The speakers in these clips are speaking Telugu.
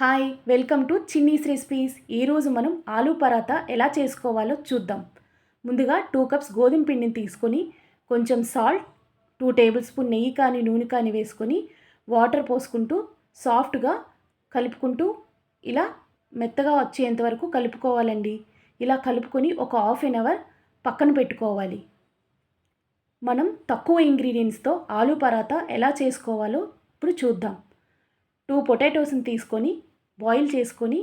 Hi welcome to Chinni's recipes. ఈరోజు మనం ఆలూ పరాటా ఎలా చేసుకోవాలో చూద్దాం. ముందుగా 2 కప్స్ గోధుమ పిండిని తీసుకొని కొంచెం సాల్ట్, 2 టేబుల్ స్పూన్ నెయ్యి కానీ నూనె కానీ వేసుకొని వాటర్ పోసుకుంటూ సాఫ్ట్గా కలుపుకుంటూ ఇలా మెత్తగా వచ్చేంత వరకు కలుపుకోవాలండి. ఇలా కలుపుకొని ఒక హాఫ్ అన్ అవర్ పక్కన పెట్టుకోవాలి. మనం తక్కువ ఇంగ్రీడియంట్స్తో ఆలూ పరాటా ఎలా చేసుకోవాలో ఇప్పుడు చూద్దాం. 2 పొటాటోస్ని తీసుకొని బాయిల్ చేసుకొని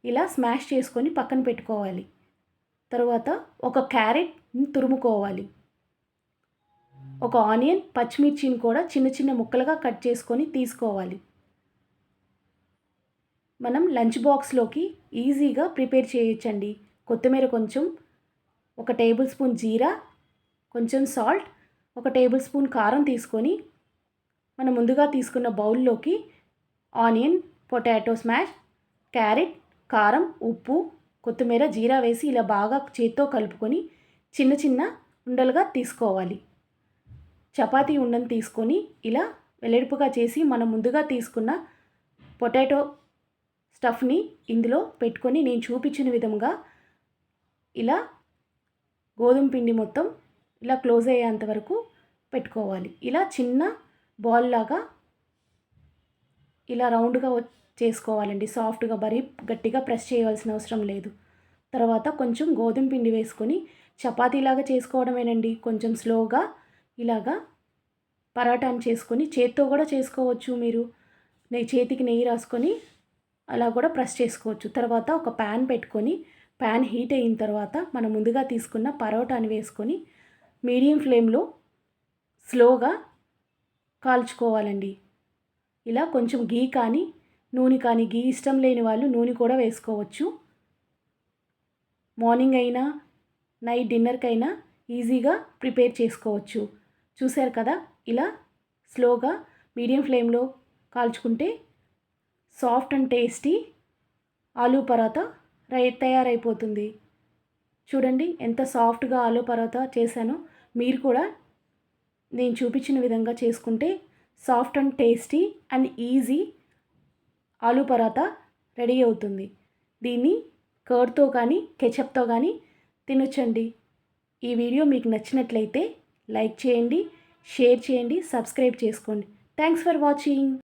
ఇలా స్మాష్ చేసుకొని పక్కన పెట్టుకోవాలి. తర్వాత ఒక క్యారెట్ని తురుముకోవాలి. ఒక ఆనియన్, పచ్చిమిర్చిని కూడా చిన్న చిన్న ముక్కలుగా కట్ చేసుకొని తీసుకోవాలి. మనం లంచ్ బాక్స్లోకి ఈజీగా ప్రిపేర్ చేయొచ్చండి. కొత్తిమీర కొంచెం, ఒక టేబుల్ స్పూన్ జీరా, కొంచెం సాల్ట్, ఒక టేబుల్ స్పూన్ కారం తీసుకొని మనం ముందుగా తీసుకున్న బౌల్లోకి ఆనియన్, పొటాటో స్మాష్, క్యారెట్, కారం, ఉప్పు, కొత్తిమీర, జీరా వేసి ఇలా బాగా చేత్తో కలుపుకొని చిన్న చిన్న ఉండలుగా తీసుకోవాలి. చపాతీ ఉండని తీసుకొని ఇలా వెడల్పుగా చేసి మనం ముందుగా తీసుకున్న పొటాటో స్టఫ్ని ఇందులో పెట్టుకొని నేను చూపించిన విధంగా ఇలా గోధుమ పిండి మొత్తం ఇలా క్లోజ్ అయ్యేంత వరకు పెట్టుకోవాలి. ఇలా చిన్న బాల్ లాగా ఇలా రౌండ్గా చేసుకోవాలండి. సాఫ్ట్గా మరీ గట్టిగా ప్రెస్ చేయవలసిన అవసరం లేదు. తర్వాత కొంచెం గోధుమ పిండి వేసుకొని చపాతీలాగా చేసుకోవడమేనండి. కొంచెం స్లోగా ఇలాగా పరాటాని చేసుకొని చేత్తో కూడా చేసుకోవచ్చు. మీరు చేతికి నెయ్యి రాసుకొని అలా కూడా ప్రెస్ చేసుకోవచ్చు. తర్వాత ఒక ప్యాన్ పెట్టుకొని ప్యాన్ హీట్ అయిన తర్వాత మనం ముందుగా తీసుకున్న పరోటాని వేసుకొని మీడియం ఫ్లేమ్లో స్లోగా కాల్చుకోవాలండి. ఇలా కొంచెం గీ కానీ నూనె కానీ, గీ ఇష్టం లేని వాళ్ళు నూనె కూడా వేసుకోవచ్చు. మార్నింగ్ అయినా నైట్ డిన్నర్కైనా ఈజీగా ప్రిపేర్ చేసుకోవచ్చు. చూశారు కదా, ఇలా స్లోగా మీడియం ఫ్లేమ్లో కాల్చుకుంటే soft and tasty aloo paratha తయారైపోతుంది. చూడండి ఎంత సాఫ్ట్గా ఆలూ పరాటా చేశానో. మీరు కూడా నేను చూపించిన విధంగా చేసుకుంటే soft and tasty and easy aloo paratha ready అవుతుంది. దీన్ని కర్డ్తో కానీ కెచప్తో కానీ తినొచ్చండి. ఈ వీడియో మీకు నచ్చినట్లయితే లైక్ చేయండి, షేర్ చేయండి, సబ్స్క్రైబ్ చేసుకోండి. Thanks for watching.